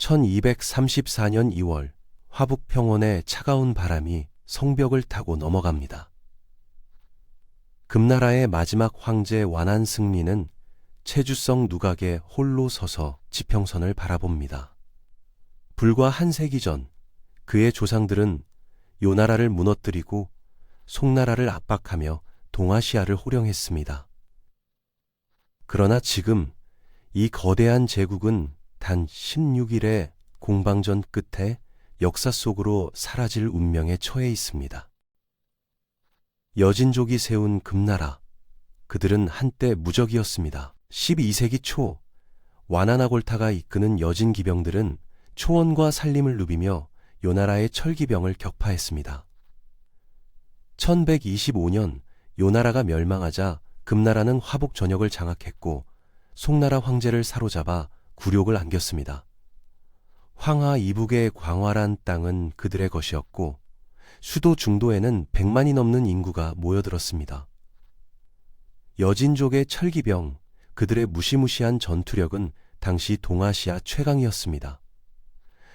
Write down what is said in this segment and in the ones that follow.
1234년 2월 화북평원의 차가운 바람이 성벽을 타고 넘어갑니다. 금나라의 마지막 황제 완한승리는 체주성 누각에 홀로 서서 지평선을 바라봅니다. 불과 한 세기 전 그의 조상들은 요나라를 무너뜨리고 송나라를 압박하며 동아시아를 호령했습니다. 그러나 지금 이 거대한 제국은 단 16일의 공방전 끝에 역사 속으로 사라질 운명에 처해 있습니다. 여진족이 세운 금나라, 그들은 한때 무적이었습니다. 12세기 초 와나나골타가 이끄는 여진 기병들은 초원과 산림을 누비며 요나라의 철기병을 격파했습니다. 1125년 요나라가 멸망하자 금나라는 화북 전역을 장악했고 송나라 황제를 사로잡아 굴욕을 안겼습니다. 황하 이북의 광활한 땅은 그들의 것이었고 수도 중도에는 100만이 넘는 인구가 모여들었습니다. 여진족의 철기병, 그들의 무시무시한 전투력은 당시 동아시아 최강이었습니다.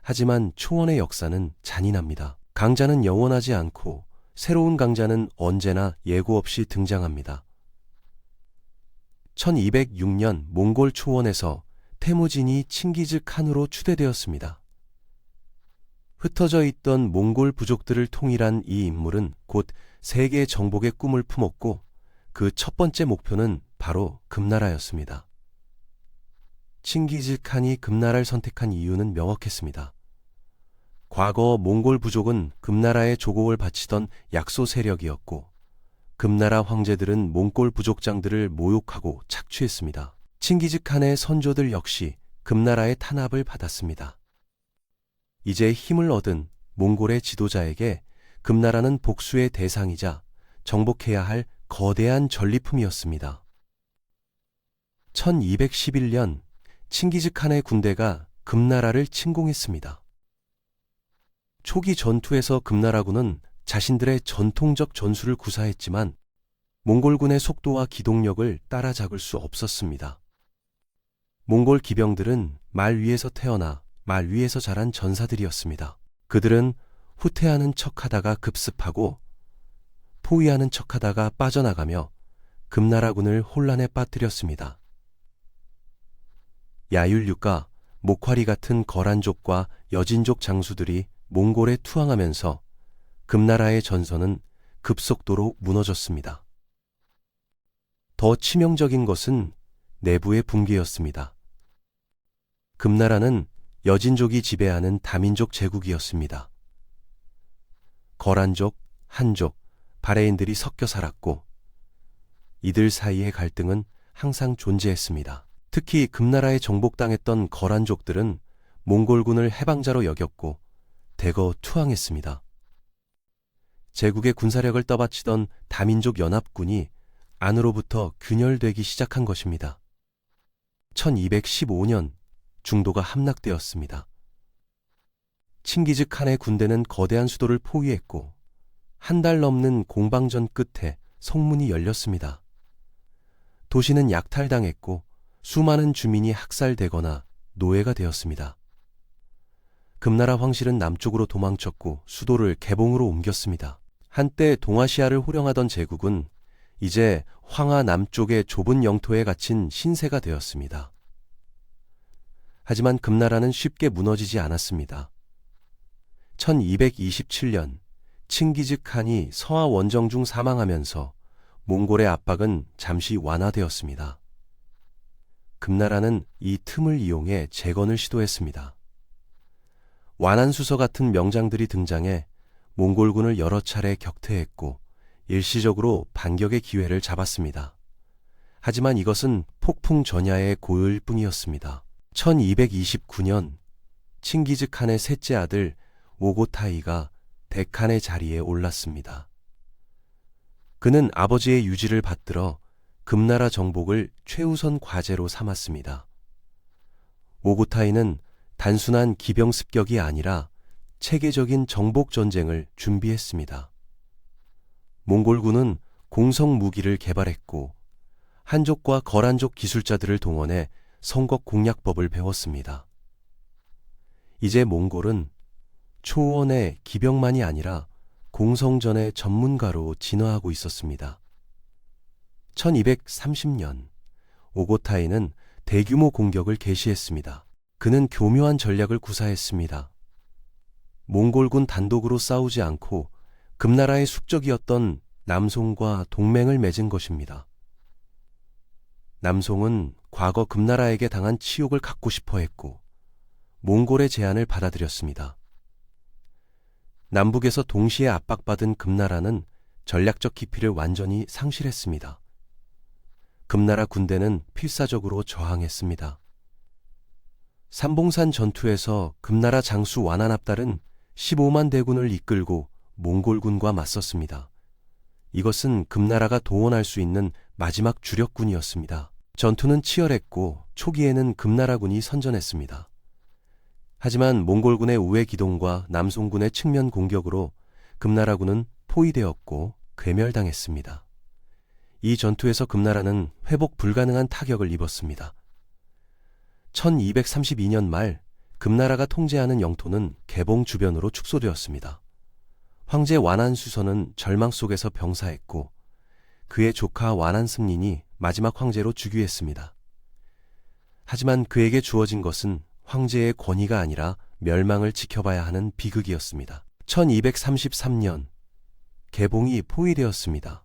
하지만 초원의 역사는 잔인합니다. 강자는 영원하지 않고 새로운 강자는 언제나 예고 없이 등장합니다. 1206년 몽골 초원에서 태무진이 칭기즈 칸으로 추대되었습니다. 흩어져 있던 몽골 부족들을 통일한 이 인물은 곧 세계 정복의 꿈을 품었고 그 첫 번째 목표는 바로 금나라였습니다. 칭기즈 칸이 금나라를 선택한 이유는 명확했습니다. 과거 몽골 부족은 금나라의 조국을 바치던 약소 세력이었고 금나라 황제들은 몽골 부족장들을 모욕하고 착취했습니다. 칭기즈 칸의 선조들 역시 금나라의 탄압을 받았습니다. 이제 힘을 얻은 몽골의 지도자에게 금나라는 복수의 대상이자 정복해야 할 거대한 전리품이었습니다. 1211년 칭기즈 칸의 군대가 금나라를 침공했습니다. 초기 전투에서 금나라군은 자신들의 전통적 전술을 구사했지만 몽골군의 속도와 기동력을 따라잡을 수 없었습니다. 몽골 기병들은 말 위에서 태어나 말 위에서 자란 전사들이었습니다. 그들은 후퇴하는 척하다가 급습하고 포위하는 척하다가 빠져나가며 금나라군을 혼란에 빠뜨렸습니다. 야율류과 목화리 같은 거란족과 여진족 장수들이 몽골에 투항하면서 금나라의 전선은 급속도로 무너졌습니다. 더 치명적인 것은 내부의 붕괴였습니다. 금나라는 여진족이 지배하는 다민족 제국이었습니다. 거란족, 한족, 바레인들이 섞여 살았고 이들 사이의 갈등은 항상 존재했습니다. 특히 금나라에 정복당했던 거란족들은 몽골군을 해방자로 여겼고 대거 투항했습니다. 제국의 군사력을 떠받치던 다민족 연합군이 안으로부터 균열되기 시작한 것입니다. 1215년 중도가 함락되었습니다. 칭기즈 칸의 군대는 거대한 수도를 포위했고 한 달 넘는 공방전 끝에 성문이 열렸습니다. 도시는 약탈당했고 수많은 주민이 학살되거나 노예가 되었습니다. 금나라 황실은 남쪽으로 도망쳤고 수도를 개봉으로 옮겼습니다. 한때 동아시아를 호령하던 제국은 이제 황하 남쪽의 좁은 영토에 갇힌 신세가 되었습니다. 하지만 금나라는 쉽게 무너지지 않았습니다. 1227년 칭기즈 칸이 서하 원정중 사망하면서 몽골의 압박은 잠시 완화되었습니다. 금나라는 이 틈을 이용해 재건을 시도했습니다. 완한수서 같은 명장들이 등장해 몽골군을 여러 차례 격퇴했고 일시적으로 반격의 기회를 잡았습니다. 하지만 이것은 폭풍 전야의 고요일 뿐이었습니다. 1229년 칭기즈 칸의 셋째 아들 오고타이가 대칸의 자리에 올랐습니다. 그는 아버지의 유지를 받들어 금나라 정복을 최우선 과제로 삼았습니다. 오고타이는 단순한 기병 습격이 아니라 체계적인 정복 전쟁을 준비했습니다. 몽골군은 공성 무기를 개발했고 한족과 거란족 기술자들을 동원해 성곽 공략법을 배웠습니다. 이제 몽골은 초원의 기병만이 아니라 공성전의 전문가로 진화하고 있었습니다. 1230년 오고타이는 대규모 공격을 개시했습니다. 그는 교묘한 전략을 구사했습니다. 몽골군 단독으로 싸우지 않고 금나라의 숙적이었던 남송과 동맹을 맺은 것입니다. 남송은 과거 금나라에게 당한 치욕을 갚고 싶어 했고 몽골의 제안을 받아들였습니다. 남북에서 동시에 압박받은 금나라는 전략적 기피를 완전히 상실했습니다. 금나라 군대는 필사적으로 저항했습니다. 삼봉산 전투에서 금나라 장수 완한압달은 15만 대군을 이끌고 몽골군과 맞섰습니다. 이것은 금나라가 동원할 수 있는 마지막 주력군이었습니다. 전투는 치열했고 초기에는 금나라군이 선전했습니다. 하지만 몽골군의 우회 기동과 남송군의 측면 공격으로 금나라군은 포위되었고 괴멸당했습니다. 이 전투에서 금나라는 회복 불가능한 타격을 입었습니다. 1232년 말 금나라가 통제하는 영토는 개봉 주변으로 축소되었습니다. 황제 완한수선은 절망 속에서 병사했고 그의 조카 완한승린이 마지막 황제로 즉위했습니다. 하지만 그에게 주어진 것은 황제의 권위가 아니라 멸망을 지켜봐야 하는 비극이었습니다. 1233년 개봉이 포위되었습니다.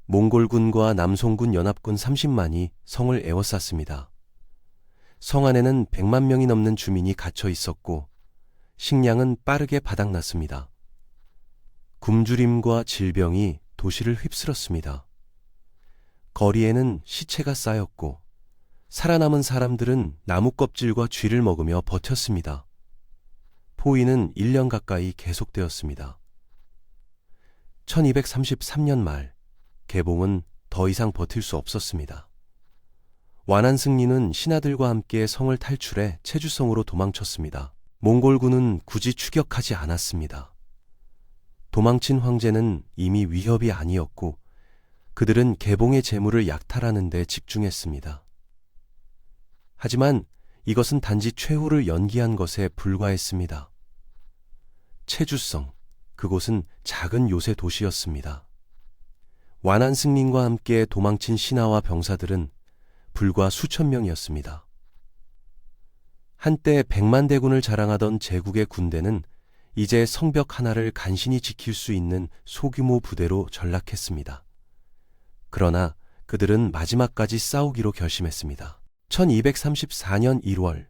몽골군과 남송군 연합군 30만이 성을 에워쌌습니다. 성 안에는 100만 명이 넘는 주민이 갇혀 있었고 식량은 빠르게 바닥났습니다. 굶주림과 질병이 도시를 휩쓸었습니다. 거리에는 시체가 쌓였고 살아남은 사람들은 나무 껍질과 쥐를 먹으며 버텼습니다. 포위는 1년 가까이 계속되었습니다. 1233년 말 개봉은 더 이상 버틸 수 없었습니다. 완한승리는 신하들과 함께 성을 탈출해 체주성으로 도망쳤습니다. 몽골군은 굳이 추격하지 않았습니다. 도망친 황제는 이미 위협이 아니었고 그들은 개봉의 재물을 약탈하는 데 집중했습니다. 하지만 이것은 단지 최후를 연기한 것에 불과했습니다. 체주성, 그곳은 작은 요새 도시였습니다. 완한승린과 함께 도망친 신하와 병사들은 불과 수천 명이었습니다. 한때 100만 대군을 자랑하던 제국의 군대는 이제 성벽 하나를 간신히 지킬 수 있는 소규모 부대로 전락했습니다. 그러나 그들은 마지막까지 싸우기로 결심했습니다. 1234년 1월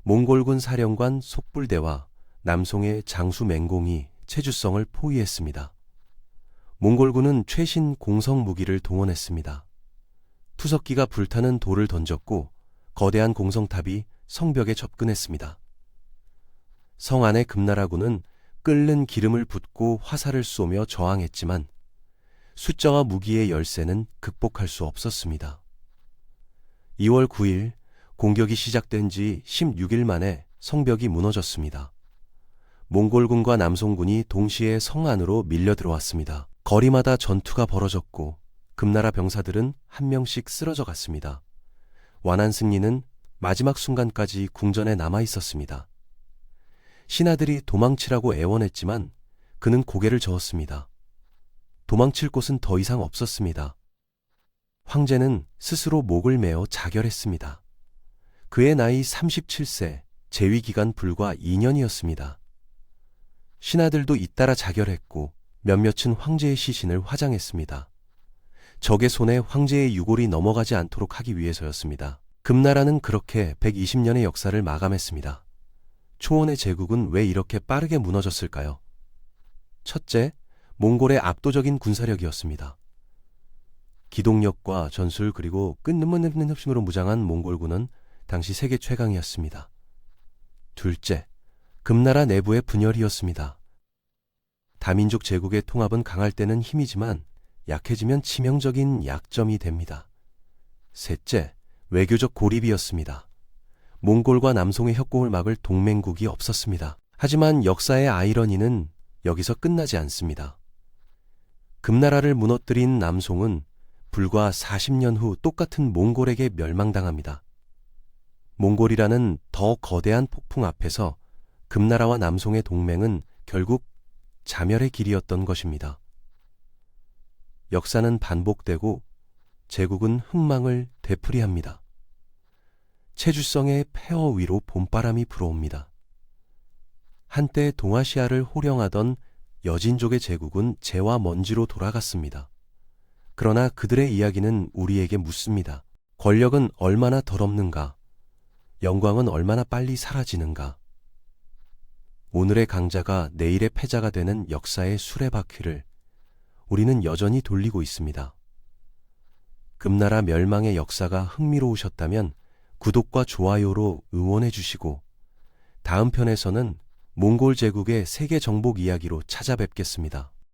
몽골군 사령관 속불대와 남송의 장수 맹공이 체주성을 포위했습니다. 몽골군은 최신 공성 무기를 동원했습니다. 투석기가 불타는 돌을 던졌고 거대한 공성탑이 성벽에 접근했습니다. 성 안의 금나라군은 끓는 기름을 붓고 화살을 쏘며 저항했지만 숫자와 무기의 열세는 극복할 수 없었습니다. 2월 9일 공격이 시작된 지 16일 만에 성벽이 무너졌습니다. 몽골군과 남송군이 동시에 성 안으로 밀려 들어왔습니다. 거리마다 전투가 벌어졌고 금나라 병사들은 한 명씩 쓰러져 갔습니다. 완한승리는 마지막 순간까지 궁전에 남아 있었습니다. 신하들이 도망치라고 애원했지만 그는 고개를 저었습니다. 도망칠 곳은 더 이상 없었습니다. 황제는 스스로 목을 메어 자결했습니다. 그의 나이 37세, 재위기간 불과 2년이었습니다. 신하들도 잇따라 자결했고 몇몇은 황제의 시신을 화장했습니다. 적의 손에 황제의 유골이 넘어가지 않도록 하기 위해서였습니다. 금나라는 그렇게 120년의 역사를 마감했습니다. 초원의 제국은 왜 이렇게 빠르게 무너졌을까요? 첫째, 몽골의 압도적인 군사력이었습니다. 기동력과 전술 그리고 끊임없는 흡심으로 무장한 몽골군은 당시 세계 최강이었습니다. 둘째, 금나라 내부의 분열이었습니다. 다민족 제국의 통합은 강할 때는 힘이지만 약해지면 치명적인 약점이 됩니다. 셋째, 외교적 고립이었습니다. 몽골과 남송의 협공을 막을 동맹국이 없었습니다. 하지만 역사의 아이러니는 여기서 끝나지 않습니다. 금나라를 무너뜨린 남송은 불과 40년 후 똑같은 몽골에게 멸망당합니다. 몽골이라는 더 거대한 폭풍 앞에서 금나라와 남송의 동맹은 결국 자멸의 길이었던 것입니다. 역사는 반복되고 제국은 흥망을 되풀이합니다. 체주성의 폐허 위로 봄바람이 불어옵니다. 한때 동아시아를 호령하던 여진족의 제국은 재와 먼지로 돌아갔습니다. 그러나 그들의 이야기는 우리에게 묻습니다. 권력은 얼마나 더럽는가? 영광은 얼마나 빨리 사라지는가? 오늘의 강자가 내일의 패자가 되는 역사의 수레바퀴를 우리는 여전히 돌리고 있습니다. 금나라 멸망의 역사가 흥미로우셨다면 구독과 좋아요로 응원해 주시고 다음 편에서는 몽골 제국의 세계 정복 이야기로 찾아뵙겠습니다.